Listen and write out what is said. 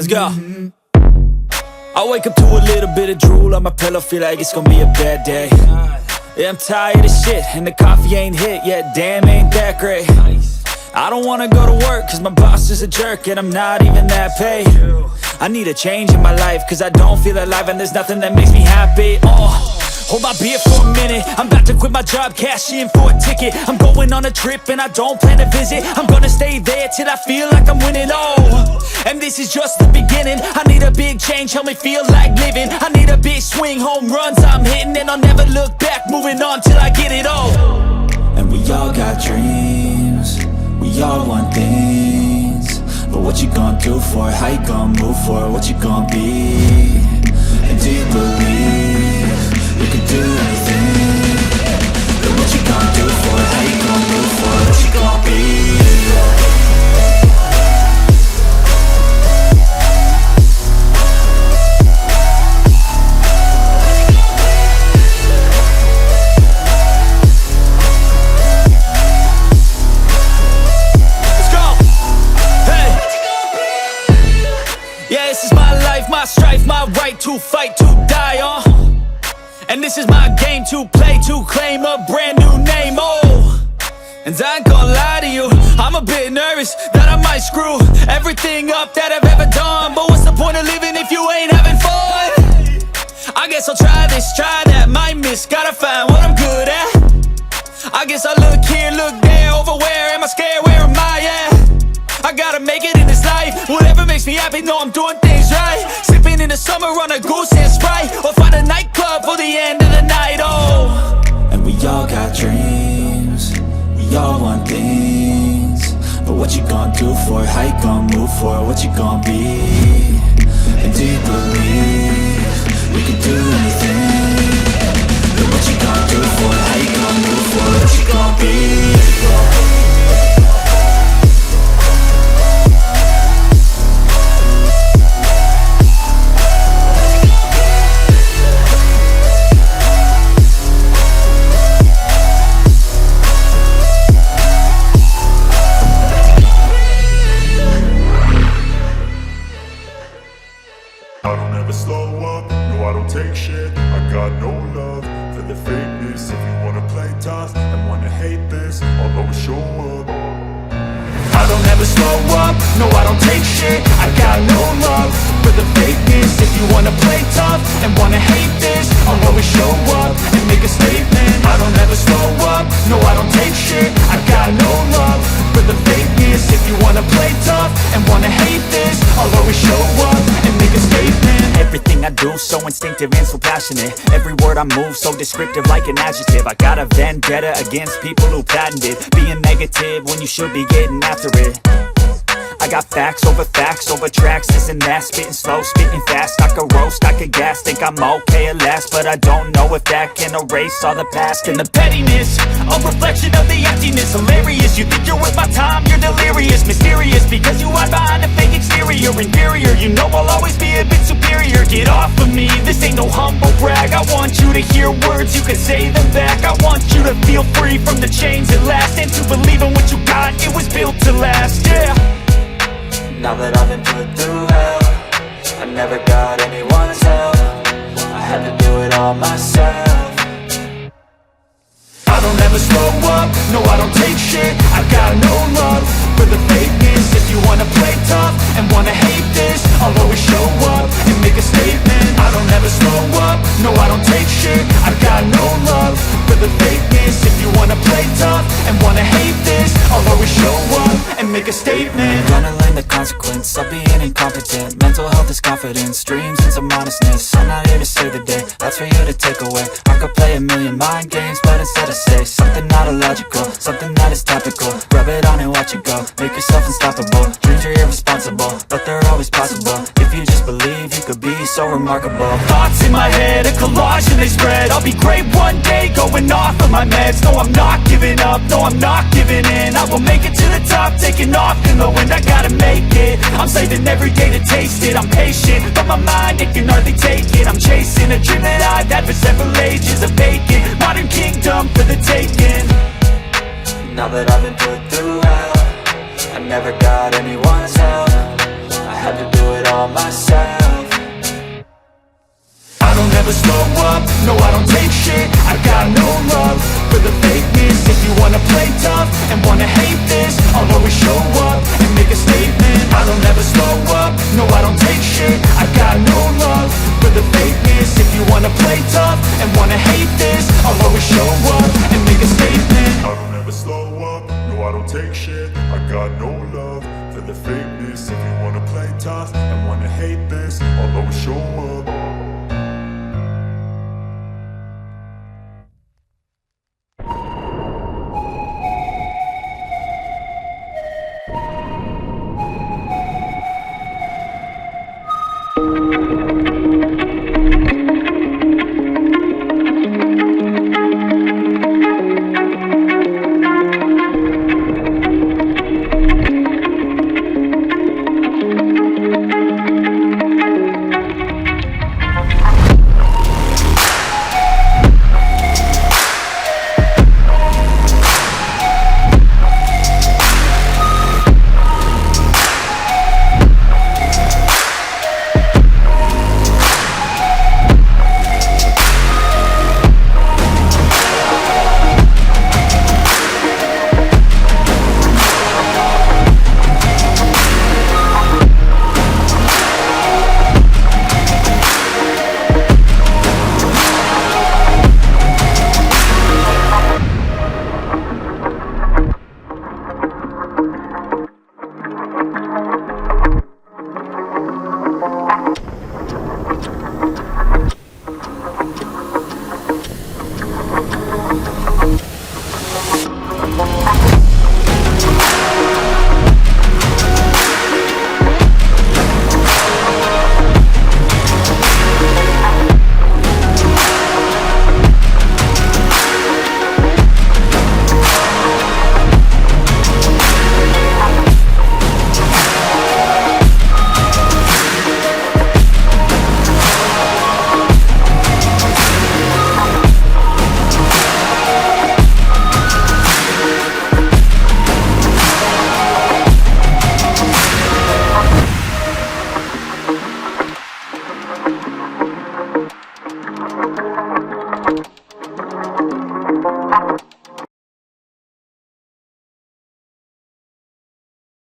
go. I wake up to a little bit of drool on my pillow, feel like it's gonna be a bad day. Yeah, I'm tired of shit, and the coffee ain't hit yet, damn, ain't that great. I don't wanna go to work, cause my boss is a jerk, and I'm not even that paid. I need a change in my life, cause I don't feel alive, and there's nothing that makes me happy. Hold my beer for a minute, I'm about to quit my job, cash in for a ticket. I'm going on a trip and I don't plan to visit. I'm gonna stay there till I feel like I'm winning, and this is just the beginning. I need a big change, help me feel like living. I need a big swing, home runs I'm hitting, and I'll never look back, moving on till I get it all. And we all got dreams, we all want things, but what you gonna do for it? How you gonna move for it? What you gonna be? And do you believe you can do anything? But what you gonna do for it? How you gonna move for it? What you gonna be? Let's go! Hey! Yeah, this is my life, my strife, my right to fight, to die, and this is my game to play, to claim a brand new name, and I ain't gonna lie to you, I'm a bit nervous that I might screw everything up that I've ever done. But what's the point of living if you ain't having fun? I guess I'll try this, try that, might miss, gotta find what I'm good at. I guess I look here, look there, over where am I scared, where am I at? I gotta make it in this life, whatever makes me happy, know I'm doing things right. Sipping in the summer on a goose and Sprite, or find a nightclub for the end of the night, And we all got dreams, we all want things, but what you gonna do for it? How you gonna move for it? What you gonna be? And do you believe you can do anything? But what you gonna do for it? How you gonna move for it? What you gonna be? I don't ever slow up, no I don't take shit. I got no love for the fakeness. If you wanna play tough and wanna hate this, I'll always show up. I don't ever slow up, no I don't take shit. I got no love for the fakeness. If you wanna play tough and wanna hate this, I'll always show up and make a statement. I don't ever slow up, no I don't take shit. I got no love for the fakeness. If you wanna play tough and wanna hate this, I'll always show up and make a statement. Everything I do so instinctive and so passionate. Every word I move so descriptive like an adjective. I got a vendetta against people who patented being negative when you should be getting after it. I got facts over tracks, this and that. Spitting slow, spitting fast, I could roast, I could gas. Think I'm okay at last, but I don't know if that can erase all the past. And the pettiness, a reflection of the emptiness. Hilarious, you think you're worth my time, you're delirious. Mysterious, because you hide behind a fake exterior. Inferior, you know I'll always be a bit superior. Get off of me, this ain't no humble brag. I want you to hear words, you can say them back. I want you to feel free from the chains at last, and to believe in what you got, it was built to last, yeah. Now that I've been put through hell, I never got anyone's help. I had to do it all myself. I don't ever slow up, no I don't take shit. I got no love for the fakeness. If you wanna play tough and wanna hate this, I'll always show up and make a statement. I don't ever slow up, no I don't take shit. I got no love for the fakeness. If you wanna play tough and wanna hate this, I'll always show up and make a statement. Gonna learn the consequence of being incompetent. Mental health is confidence, dreams and some honestness. I'm not here to save the day, that's for you to take away. I could play a million mind games, but instead I say something not illogical, something that is topical. Rub it on and watch it go, make yourself unstoppable. Dreams are irresponsible, but they're always possible. If you just believe, you could be so remarkable. Thoughts in my head, a collage and they spread. I'll be great one day, going off of my meds. No, I'm not giving up, no, I'm not giving in. I will make it to the top, taking off in the wind. I gotta make it, I'm saving every day to taste it. I'm patient, but my mind, it can hardly take it. I'm chasing a dream that I've had for several ages. A vacant, modern kingdom for the taking. Now that I've been put through hell, I never got anyone's help. I had to do it all myself. don't worry.